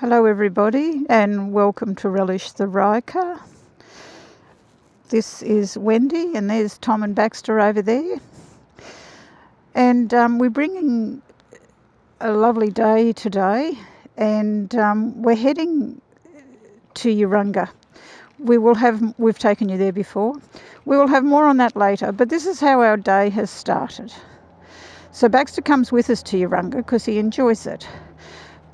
Hello everybody and welcome to Relish the Riker. This is Wendy and there's Tom and Baxter over there. And we're bringing a lovely day today and we're heading to Yuranga. We've taken you there before. We will have more on that later, but this is how our day has started. So Baxter comes with us to Yuranga because he enjoys it.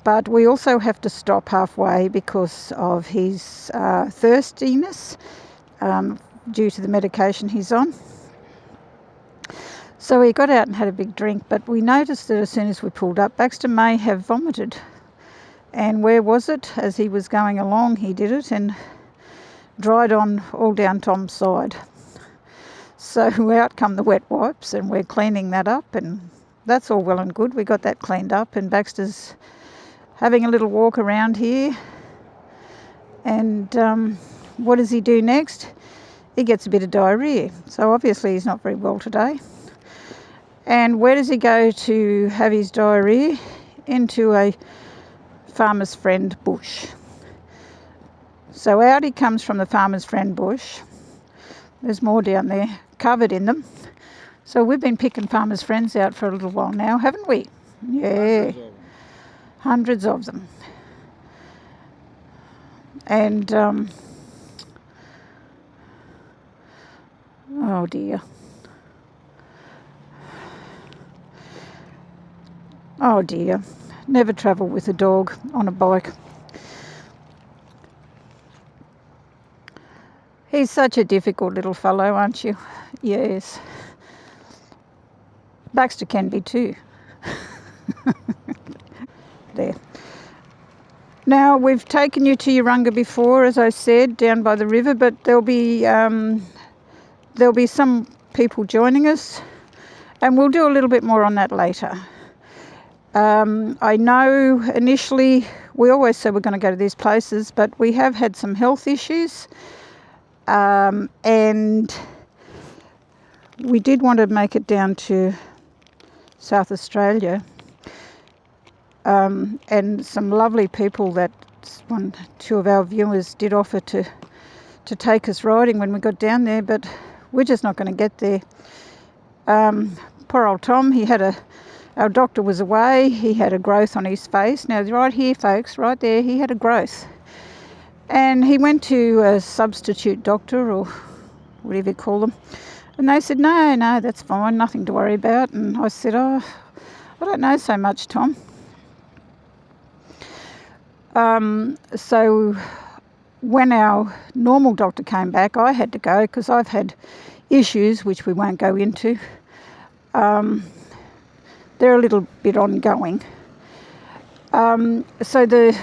But we also have to stop halfway because of his thirstiness due to the medication he's on. So we got out and had a big drink, but we noticed that as soon as we pulled up, Baxter may have vomited. And where was it? As he was going along, he did it and dried on all down Tom's side. So out come the wet wipes and we're cleaning that up, and that's all well and good. We got that cleaned up and Baxter's having a little walk around here. And what does he do next? He gets a bit of diarrhea. So obviously he's not very well today. And where does he go to have his diarrhea? Into a farmer's friend bush. So out he comes from the farmer's friend bush. There's more down there, covered in them. So we've been picking farmer's friends out for a little while now, haven't we? Yeah. Hundreds of them. And, oh dear. Oh dear. Never travel with a dog on a bike. He's such a difficult little fellow, aren't you? Yes. Baxter can be too. There. Now we've taken you to Yuranga before, as I said, down by the river, but there'll be some people joining us, and we'll do a little bit more on that later. I know initially we always said we're going to go to these places, but we have had some health issues, and we did want to make it down to South Australia. And some lovely people that two of our viewers did offer to take us riding when we got down there, but we're just not going to get there. Poor old Tom, our doctor was away, he had a growth on his face. Now right here folks, right there, he had a growth. And he went to a substitute doctor or whatever you call them, and they said, no, that's fine, nothing to worry about. And I said, I don't know so much, Tom. So when our normal doctor came back, I had to go because I've had issues which we won't go into. They're a little bit ongoing. So the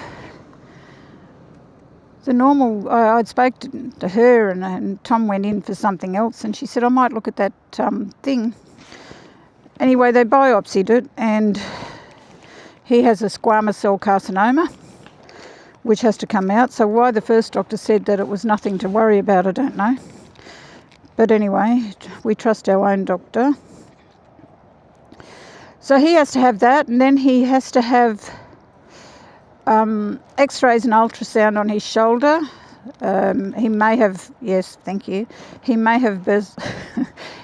normal, I'd spoke to her and Tom went in for something else, and she said I might look at that thing. Anyway, they biopsied it and he has a squamous cell carcinoma, which has to come out. So why the first doctor said that it was nothing to worry about, I don't know. But anyway, we trust our own doctor. So he has to have that, and then he has to have x-rays and ultrasound on his shoulder. He may have, yes, thank you. He may have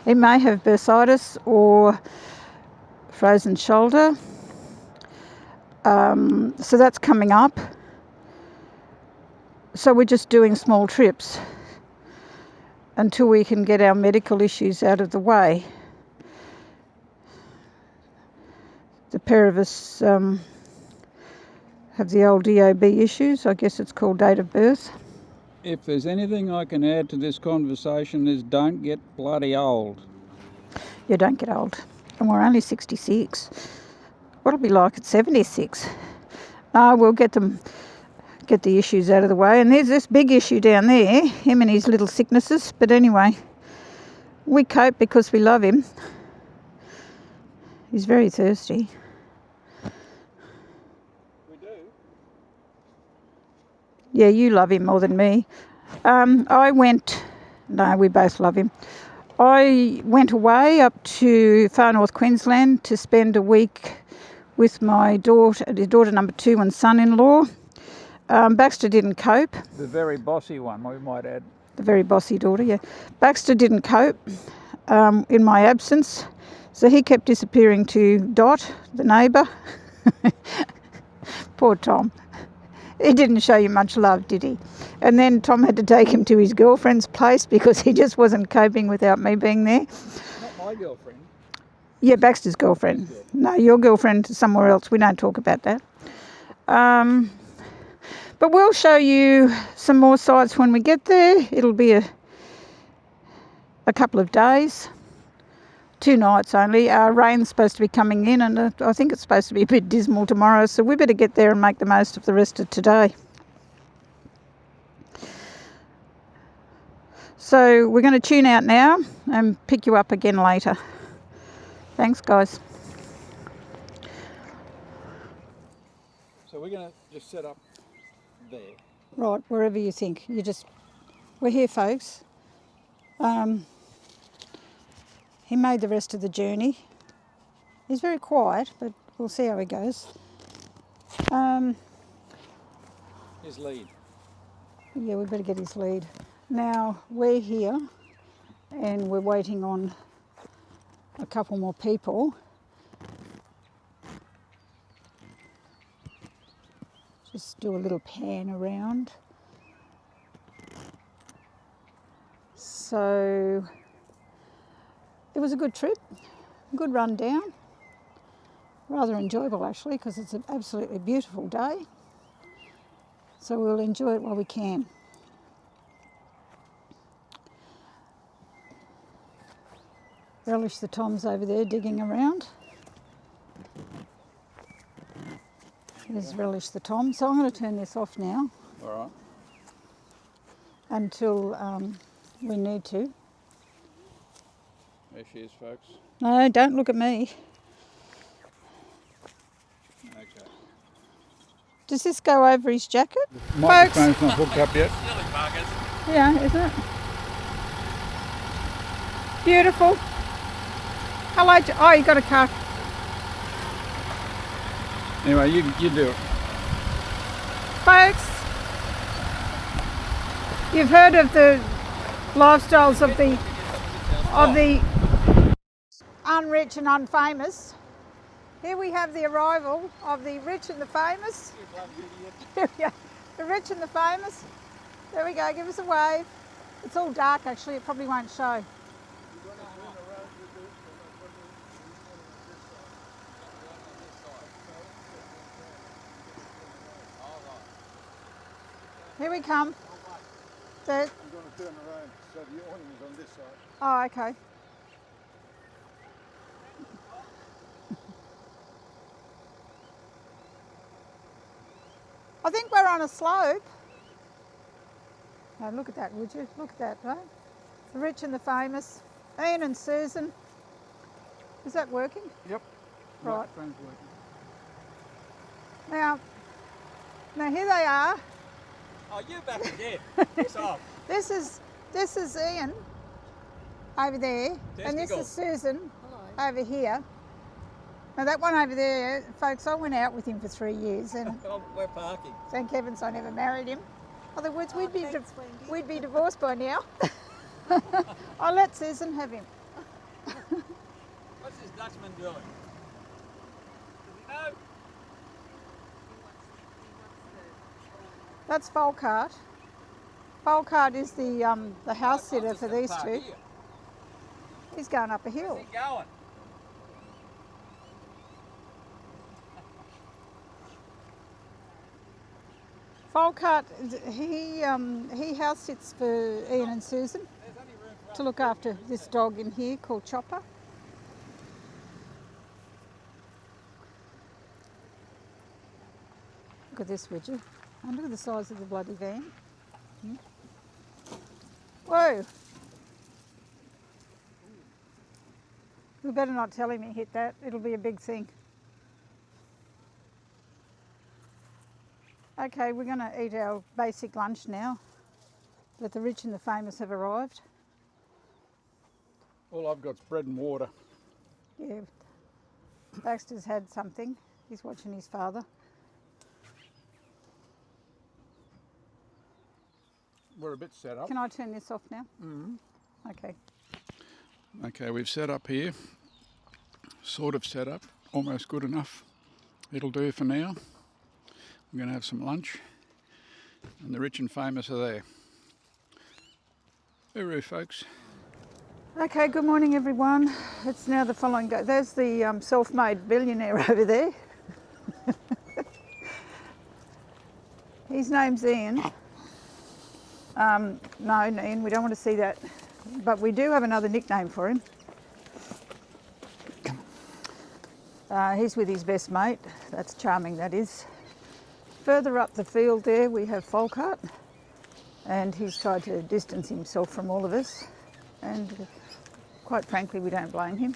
he may have bursitis or frozen shoulder. So that's coming up. So we're just doing small trips until we can get our medical issues out of the way. The pair of us have the old DOB issues. I guess it's called date of birth. If there's anything I can add to this conversation is don't get bloody old. You don't get old. And we're only 66. What'll it be like at 76? We'll get the issues out of the way. And there's this big issue down there, him and his little sicknesses. But anyway, we cope because we love him. He's very thirsty. We do? Yeah, you love him more than me. We both love him. I went away up to far north Queensland to spend a week with my daughter number 2 and son-in-law. Baxter didn't cope. The very bossy one, we might add. The very bossy daughter, yeah. Baxter didn't cope in my absence, so he kept disappearing to Dot, the neighbour. Poor Tom. He didn't show you much love, did he? And then Tom had to take him to his girlfriend's place because he just wasn't coping without me being there. Not my girlfriend. Yeah, Baxter's girlfriend. No, your girlfriend somewhere else. We don't talk about that. But we'll show you some more sites when we get there. It'll be a couple of days, 2 nights only. Rain's supposed to be coming in, and I think it's supposed to be a bit dismal tomorrow, so we better get there and make the most of the rest of today. So we're going to tune out now and pick you up again later. Thanks, guys. So we're going to just set up there. Right, wherever you think. We're here, folks. He made the rest of the journey. He's very quiet, but we'll see how he goes. His lead. Yeah, we better get his lead. Now, we're here and we're waiting on a couple more people. Just do a little pan around. So, it was a good trip, good run down. Rather enjoyable actually, because it's an absolutely beautiful day. So we'll enjoy it while we can. Relish the Toms over there digging around. There's Relish the Tom. So I'm going to turn this off now. All right. Until we need to. There she is, folks. No, don't look at me. Okay. Does this go over his jacket? The microphone's not hooked up yet. Yeah, isn't it? Beautiful. Hello. Oh, you got a car. Anyway, you do it. Folks, you've heard of the lifestyles of the unrich and unfamous. Here we have the arrival of the rich and the famous. The rich and the famous. There we go, give us a wave. It's all dark actually, it probably won't show. Here we come. There. I'm going to turn around so the awning is on this side. Oh, okay. I think we're on a slope. Oh, look at that, would you? Look at that, right? The rich and the famous. Ian and Susan. Is that working? Yep. Right. Microphone's working. Now here they are. Oh, you back again. Piss off. This is Ian over there, and this is Susan over here. Now that one over there, folks, I went out with him for 3 years, and We're parking. thank heavens I never married him. Otherwise, we'd be divorced by now. I'll let Susan have him. What's this Dutchman doing? Does he know? That's Volkart. Volkart is the house sitter for these two. Here. He's going up a hill. Where's he going? Volkart, he house sits for Ian and Susan to look after this dog in here called Chopper. Look at this, would you? And look at the size of the bloody van. Whoa! We better not tell him he hit that. It'll be a big thing. Okay, we're going to eat our basic lunch now, but the rich and the famous have arrived. All I've got's bread and water. Yeah, Baxter's had something. He's watching his father. We're a bit set up. Can I turn this off now? Okay. Okay, we've set up here. Sort of set up. Almost good enough. It'll do for now. I'm going to have some lunch. And the rich and famous are there. Uru, folks. Okay, good morning everyone. It's now the following day. There's the self-made billionaire over there. His name's Ian. No, Ian, we don't want to see that. But we do have another nickname for him. He's with his best mate. That's charming, that is. Further up the field there we have Folkart, and he's tried to distance himself from all of us, and quite frankly we don't blame him.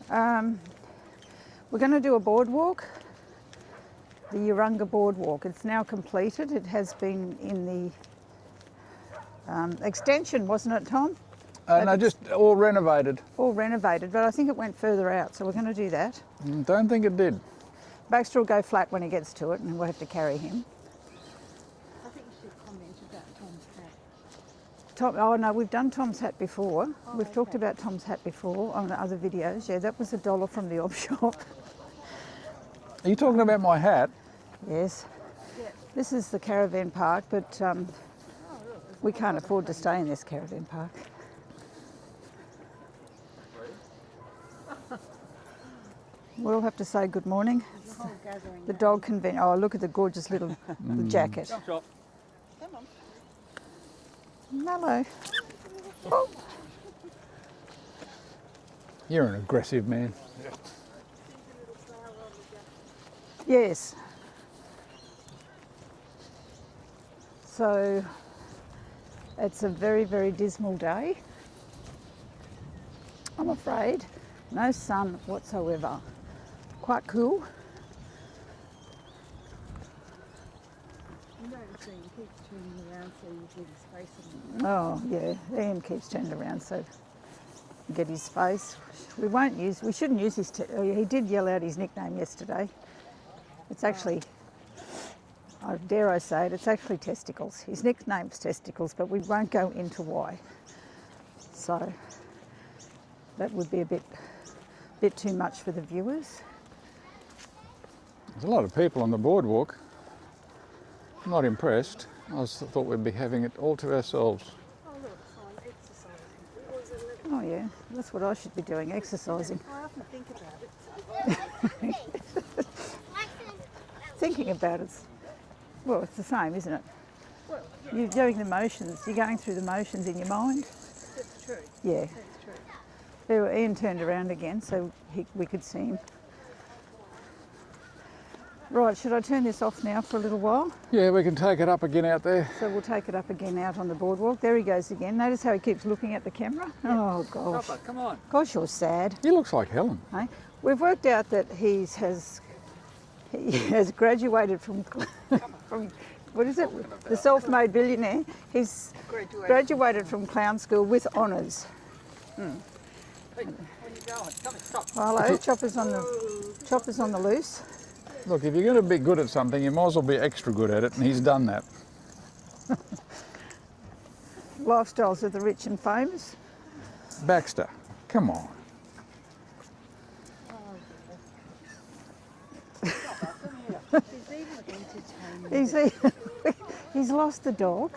We're going to do a boardwalk, the Yuranga boardwalk. It's now completed. It has been in the extension, wasn't it, Tom? No, just all renovated. All renovated, but I think it went further out, so we're going to do that. Don't think it did. Baxter will go flat when he gets to it, and we'll have to carry him. I think you should comment about Tom's hat. Oh no, we've done Tom's hat before. We've talked about Tom's hat before on the other videos. Yeah, that was $1 from the op shop. Are you talking about my hat? Yes. This is the caravan park, but we can't afford to stay in this caravan park. We'll have to say good morning. There's a whole gathering. The dog convention. Oh, look at the gorgeous little jacket. Jump shot. Come on. Hello. Oh. You're an aggressive man. Yes. So it's a very, very dismal day. I'm afraid. No sun whatsoever. Quite cool. You notice Ian keeps turning around so you get his face on. Oh yeah, Ian keeps turning around so get his face. We shouldn't use his, he did yell out his nickname yesterday. It's actually, dare I say it, it's actually testicles. His nickname's testicles, but we won't go into why. So that would be a bit too much for the viewers. There's a lot of people on the boardwalk. I'm not impressed. I thought we'd be having it all to ourselves. Oh look, I'm exercising. It was 11. Oh yeah, that's what I should be doing, exercising. I often think about it. Thinking about it, well, it's the same, isn't it? Well, You're doing the motions, you're going through the motions in your mind. that's true. Yeah. That's true. There, Ian turned around again so we could see him. Right, should I turn this off now for a little while? Yeah, we can take it up again out there. So we'll take it up again out on the boardwalk. There he goes again. Notice how he keeps looking at the camera? Oh gosh. Papa, come on. Gosh, you're sad. He looks like Helen. Hey? We've worked out that he has graduated from what is it? The self-made billionaire. He's graduated from clown school with honours. Hey, where are you going? Come on, stop. Hello, Chopper's on the loose. Look, if you're going to be good at something, you might as well be extra good at it, and he's done that. Lifestyles of the rich and famous. Baxter, come on. He's even entertaining. He's lost the dog.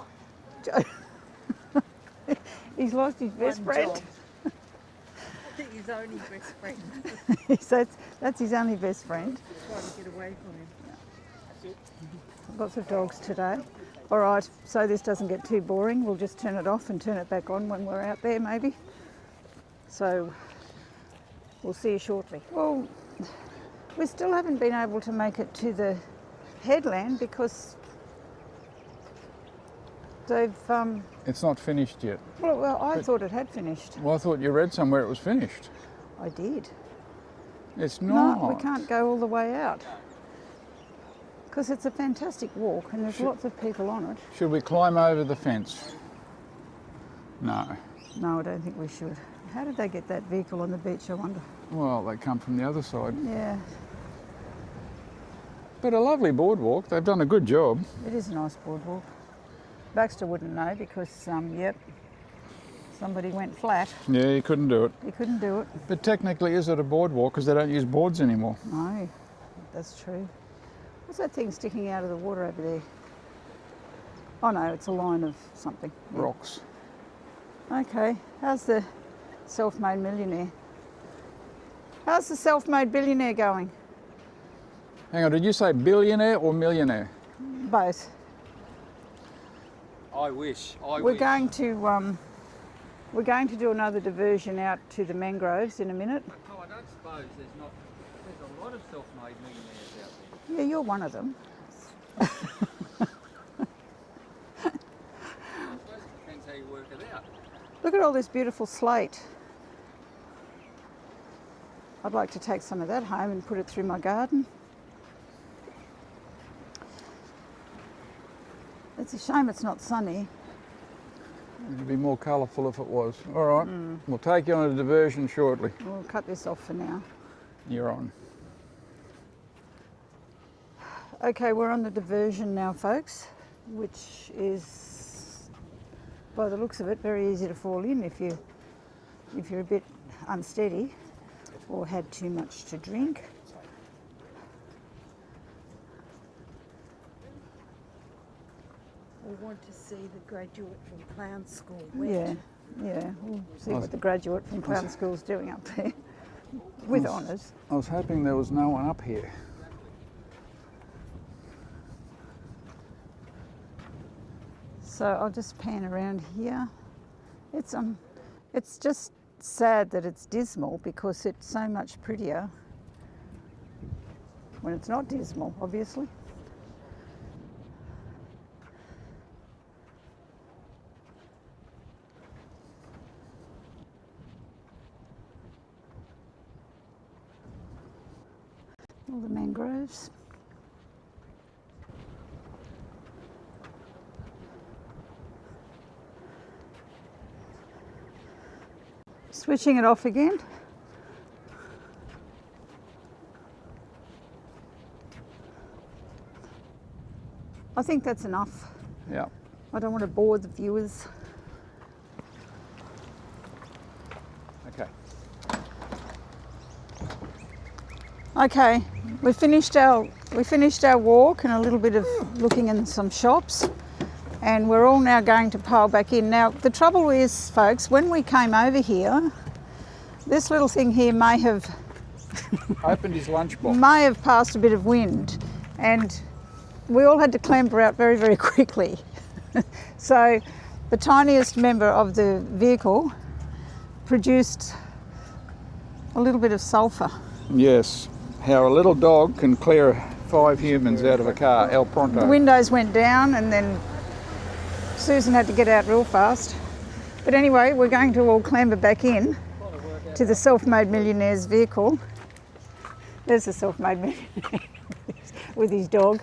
He's lost his best One friend. job. I think his only best friend. So that's his only best friend. Trying to get away from him. Lots of dogs today. All right, so this doesn't get too boring. We'll just turn it off and turn it back on when we're out there, maybe. So we'll see you shortly. Well, we still haven't been able to make it to the headland because they've. It's not finished yet. Well, I thought it had finished. Well, I thought you read somewhere it was finished. I did. It's not. No, we can't go all the way out because it's a fantastic walk and there's lots of people on it. Should we climb over the fence? No. No, I don't think we should. How did they get that vehicle on the beach, I wonder? Well, they come from the other side. Yeah, But a lovely boardwalk. They've done a good job. it is a nice boardwalk. Baxter wouldn't know because, yep, somebody went flat. Yeah, you couldn't do it. He couldn't do it. But technically, is it a boardwalk? Because they don't use boards anymore. No, that's true. What's that thing sticking out of the water over there? Oh no, it's a line of something. Yeah. Rocks. Okay, how's the self-made millionaire? How's the self-made billionaire going? Hang on, did you say billionaire or millionaire? Both. I wish. We're wish. going to do another diversion out to the mangroves in a minute. Oh, I don't suppose there's a lot of self-made millionaires out there. Yeah, you're one of them. I suppose it depends how you work it out. Look at all this beautiful slate. I'd like to take some of that home and put it through my garden. It's a shame it's not sunny. It'd be more colourful if it was. All right, we'll take you on a diversion shortly. We'll cut this off for now. You're on. Okay, we're on the diversion now, folks, which is, by the looks of it, very easy to fall in if you're a bit unsteady or had too much to drink. We want to see the graduate from clown school. Yeah, we'll see what the graduate from clown school's doing up there with honours. I was hoping there was no one up here. So I'll just pan around here. It's just sad that it's dismal because it's so much prettier when it's not dismal, obviously. All the mangroves. Switching it off again. I think that's enough. Yeah. I don't want to bore the viewers. Okay. Okay, we finished our walk and a little bit of looking in some shops, and we're all now going to pile back in. Now the trouble is, folks, when we came over here, this little thing here may have Opened his lunchbox. may have passed a bit of wind, and we all had to clamber out very, very quickly. So the tiniest member of the vehicle produced a little bit of sulphur. Yes. How a little dog can clear 5 humans out of a car, El Pronto. The windows went down and then Susan had to get out real fast. But anyway, we're going to all clamber back in to the self-made millionaire's vehicle. There's the self-made millionaire with his dog.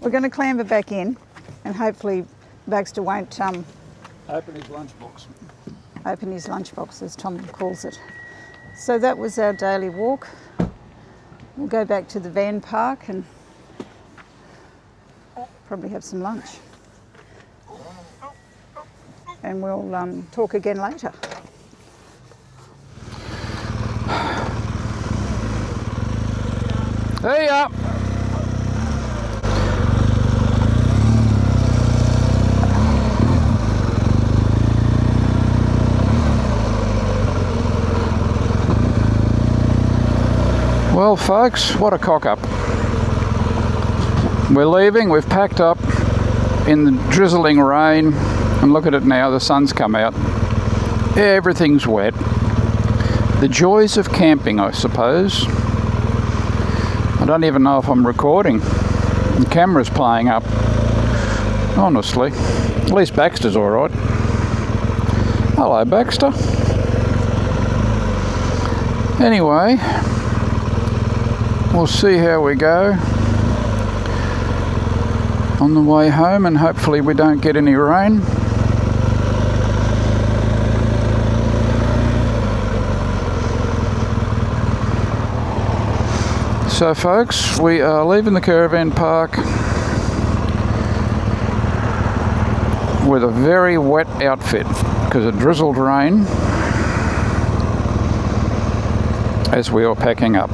We're going to clamber back in and hopefully Baxter won't Open his lunchbox. open his lunchbox, as Tom calls it. So that was our daily walk. We'll go back to the van park and probably have some lunch. And we'll talk again later. Hey up! Well folks, what a cock up. We're leaving, we've packed up in the drizzling rain, and look at it now, the sun's come out. Everything's wet. The joys of camping, I suppose. I don't even know if I'm recording. The camera's playing up, honestly. At least Baxter's alright. Hello Baxter. Anyway, we'll see how we go on the way home, and hopefully we don't get any rain. So folks, we are leaving the caravan park with a very wet outfit because it drizzled rain as we were packing up.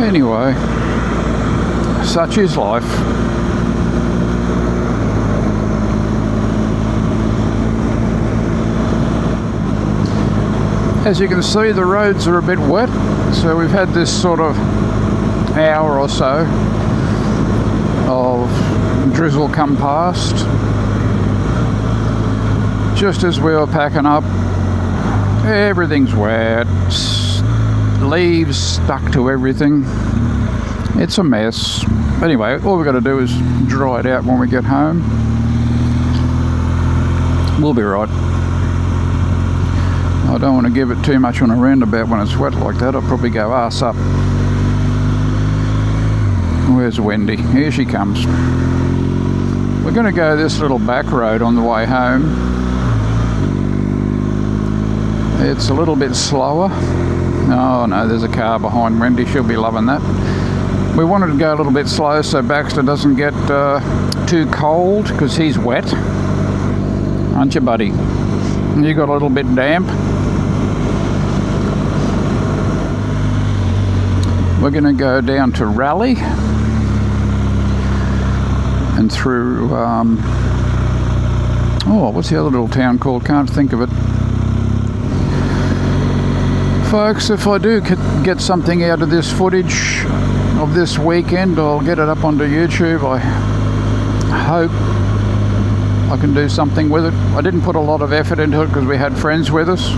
Anyway, such is life. As you can see, the roads are a bit wet, so we've had this sort of hour or so of drizzle come past. Just as we were packing up, everything's wet. Leaves stuck to everything. It's a mess. Anyway, all we've got to do is dry it out when we get home. We'll be right. I don't want to give it too much on a roundabout when it's wet like that. I'll probably go arse up. Where's Wendy? Here she comes. We're going to go this little back road on the way home. It's a little bit slower. Oh no, there's a car behind Wendy. She'll be loving that. We wanted to go a little bit slow so Baxter doesn't get too cold because he's wet. Aren't you, buddy? You got a little bit damp. We're going to go down to Raleigh and through, what's the other little town called? Can't think of it. Folks, if I do get something out of this footage of this weekend, I'll get it up onto YouTube. I hope I can do something with it. I didn't put a lot of effort into it because we had friends with us.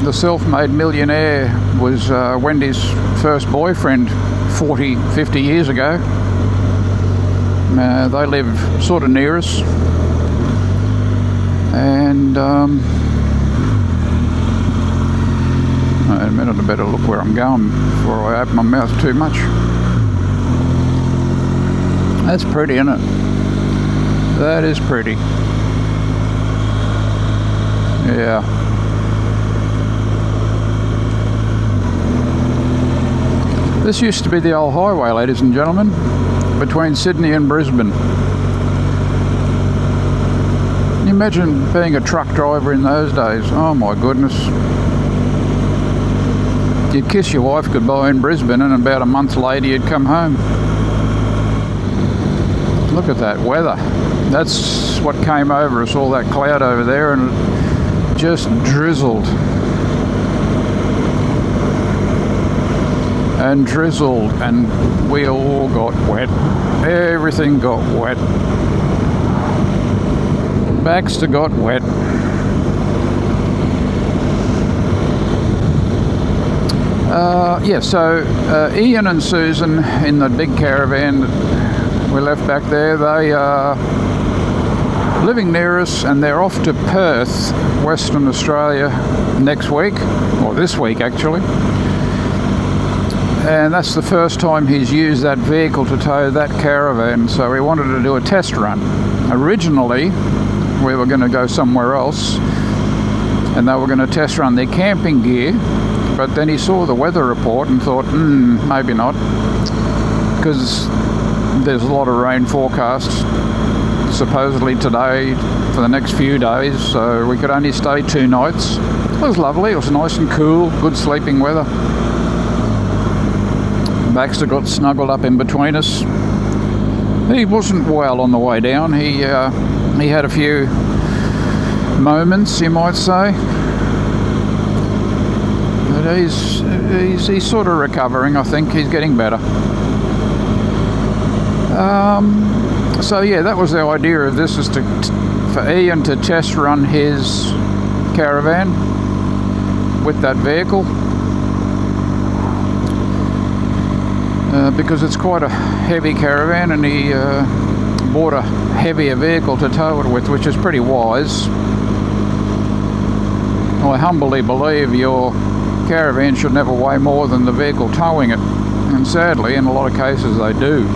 The self-made millionaire was Wendy's first boyfriend 40, 50 years ago. They live sort of near us. And wait a minute, I better look where I'm going before I open my mouth too much. That's pretty, isn't it? That is pretty. Yeah. This used to be the old highway, ladies and gentlemen, between Sydney and Brisbane. Can you imagine being a truck driver in those days? Oh my goodness. You'd kiss your wife goodbye in Brisbane and about a month later you'd come home. Look at that weather. That's what came over us, all that cloud over there, and it just drizzled. And drizzled, and we all got wet. Everything got wet. Baxter got wet. So Ian and Susan in the big caravan that we left back there, they are living near us and they're off to Perth, Western Australia next week, or this week actually. And that's the first time he's used that vehicle to tow that caravan, so we wanted to do a test run. Originally, we were going to go somewhere else and they were going to test run their camping gear, but then he saw the weather report and thought, maybe not, because there's a lot of rain forecast supposedly today for the next few days, so we could only stay 2 nights. It was lovely, it was nice and cool, good sleeping weather. Baxter got snuggled up in between us. He wasn't well on the way down. He had a few moments, you might say. But he's sort of recovering, I think. He's getting better. So yeah, that was the idea of this, is for Ian to test run his caravan with that vehicle. because it's quite a heavy caravan, and he bought a heavier vehicle to tow it with, which is pretty wise. I humbly believe your caravan should never weigh more than the vehicle towing it, and sadly in a lot of cases they do,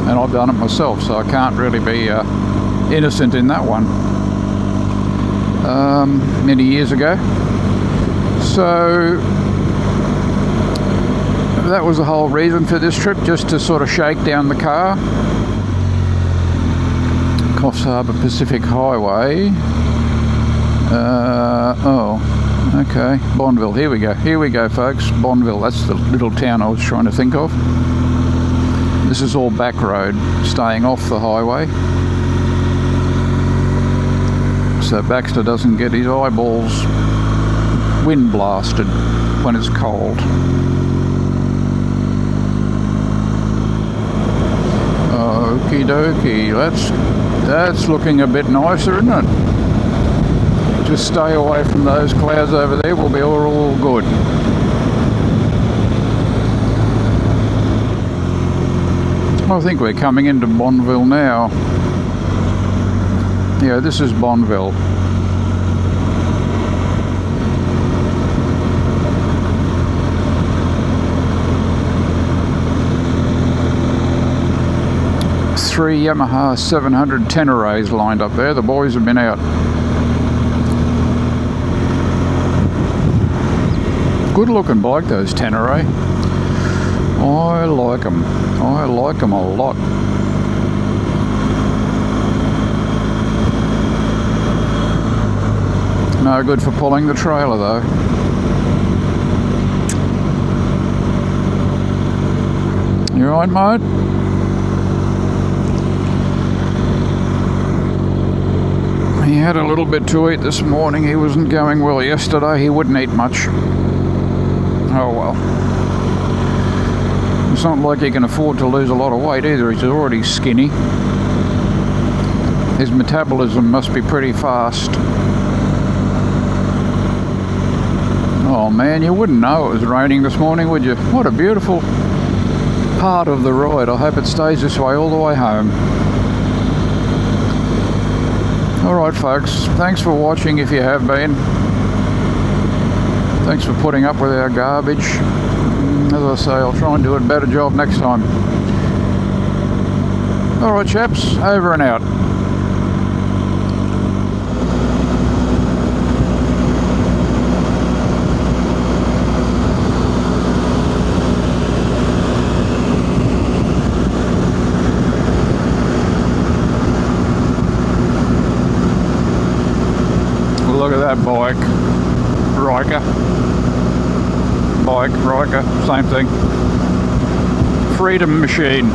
and I've done it myself, so I can't really be innocent in that one. Many years ago. So that was the whole reason for this trip, just to sort of shake down the car. Coffs Harbour Pacific Highway. Oh, okay, Bonneville. Here we go folks, Bonneville. That's the little town I was trying to think of. This is all back road, staying off the highway, so Baxter doesn't get his eyeballs wind blasted when it's cold. Okie dokie, that's looking a bit nicer, isn't it? Just stay away from those clouds over there, we'll be all good. I think we're coming into Bonneville now. Yeah, this is Bonneville. Three Yamaha 700 Tenerés lined up there. The boys have been out. Good looking bike, those Teneré. I like them. I like them a lot. No good for pulling the trailer though. You alright, mate? He had a little bit to eat this morning. He wasn't going well yesterday. He wouldn't eat much. Oh well. It's not like he can afford to lose a lot of weight either. He's already skinny. His metabolism must be pretty fast. Oh man, you wouldn't know it was raining this morning, would you? What a beautiful part of the ride. I hope it stays this way all the way home. Alright folks, thanks for watching if you have been. Thanks for putting up with our garbage. As I say, I'll try and do a better job next time. Alright chaps, over and out. Look at that bike. Riker. Bike, Riker, same thing. Freedom machine.